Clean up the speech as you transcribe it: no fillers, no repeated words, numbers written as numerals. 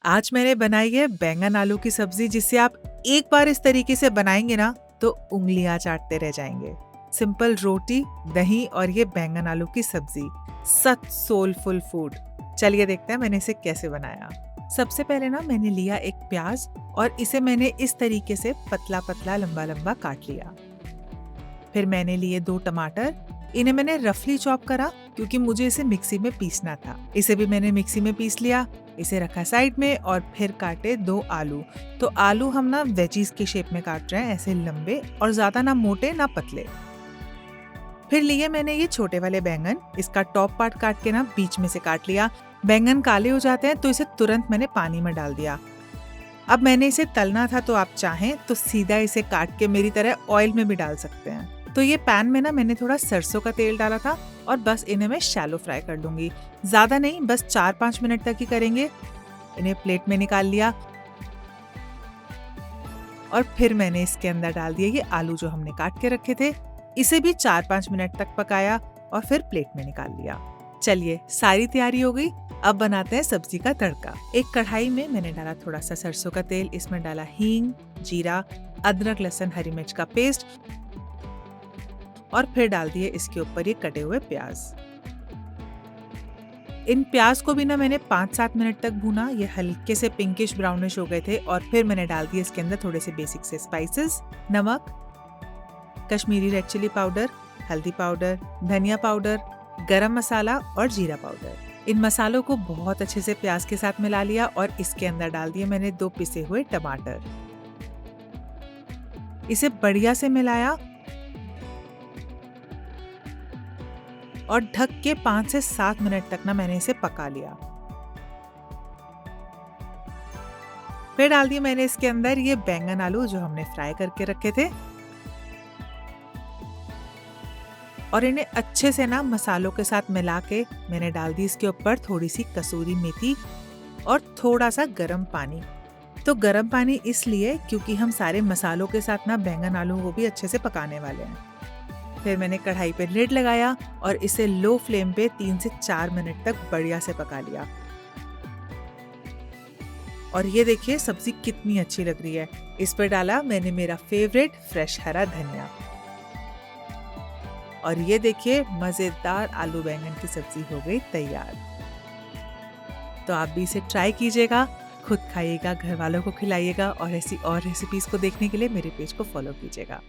आज मैंने बनाई है बैंगन आलू की सब्जी, जिसे आप एक बार इस तरीके से बनाएंगे ना तो उंगलियां चाटते रह जाएंगे। सिंपल रोटी, दही और ये बैंगन आलू की सब्जी, सच सोलफुल फूड। चलिए देखते हैं मैंने इसे कैसे बनाया। सबसे पहले ना मैंने लिया एक प्याज और इसे मैंने इस तरीके से पतला पतला लंबा लंबा काट लिया। फिर मैंने लिए 2 टमाटर, इन्हें मैंने रफली चॉप करा क्योंकि मुझे इसे मिक्सी में पीसना था। इसे भी मैंने मिक्सी में पीस लिया, इसे रखा साइड में और फिर काटे 2 आलू। तो आलू हम ना वेजीज के शेप में काट रहे हैं, ऐसे लंबे और ज्यादा ना मोटे ना पतले। फिर लिए मैंने ये छोटे वाले बैंगन, इसका टॉप पार्ट काट के ना बीच में से काट लिया। बैंगन काले हो जाते हैं तो इसे तुरंत मैंने पानी में डाल दिया। अब मैंने इसे तलना था तो आप चाहें तो सीधा इसे काट के मेरी तरह ऑयल में भी डाल सकते हैं। तो ये पैन में ना मैंने थोड़ा सरसों का तेल डाला था और बस इन्हें मैं शैलो फ्राई कर दूंगी। ज्यादा नहीं, बस 4-5 मिनट तक ही करेंगे। इन्हें प्लेट में निकाल लिया और फिर मैंने इसके अंदर डाल दिया ये आलू जो हमने काट के रखे थे। इसे भी 4-5 मिनट तक पकाया और फिर प्लेट में निकाल लिया। चलिए सारी तैयारी हो गई, अब बनाते हैं सब्जी का तड़का। एक कढ़ाई में मैंने डाला थोड़ा सा सरसों का तेल, इसमें डाला हींग, जीरा, अदरक लहसुन हरी मिर्च का पेस्ट और फिर डाल दिए इसके ऊपर ये कटे हुए प्याज। इन प्याज को भी ना मैंने 5-7 मिनट तक भूना, ये हल्के से पिंकिश ब्राउनिश हो गए थे और फिर मैंने डाल दिए इसके अंदर थोड़े से बेसिक से स्पाइसेस, नमक, कश्मीरी रेड चिली पाउडर, हल्दी पाउडर, धनिया पाउडर, गरम मसाला और जीरा पाउडर। इन मसालों को बहुत अच्छे से प्याज के साथ मिला लिया और इसके अंदर डाल दिए मैंने 2 पिसे हुए टमाटर। इसे बढ़िया से मिलाया और ढक के 5 से 7 मिनट तक ना मैंने इसे पका लिया। फिर डाल दिए मैंने इसके अंदर ये बैंगन आलू जो हमने फ्राई करके रखे थे और इन्हें अच्छे से ना मसालों के साथ मिला के मैंने डाल दी इसके ऊपर थोड़ी सी कसूरी मेथी और थोड़ा सा गर्म पानी। तो गर्म पानी इसलिए क्योंकि हम सारे मसालों के साथ ना बैंगन आलू को भी अच्छे से पकाने वाले हैं। फिर मैंने कढ़ाई पे लिड लगाया और इसे लो फ्लेम पे 3 से 4 मिनट तक बढ़िया से पका लिया। और ये देखिए सब्जी कितनी अच्छी लग रही है। इस पर डाला मैंने मेरा फेवरेट फ्रेश हरा धनिया और ये देखिए मजेदार आलू बैंगन की सब्जी हो गई तैयार। तो आप भी इसे ट्राई कीजिएगा, खुद खाइएगा, घर वालों को खिलाइएगा और ऐसी और रेसिपीज को देखने के लिए मेरे पेज को फॉलो कीजिएगा।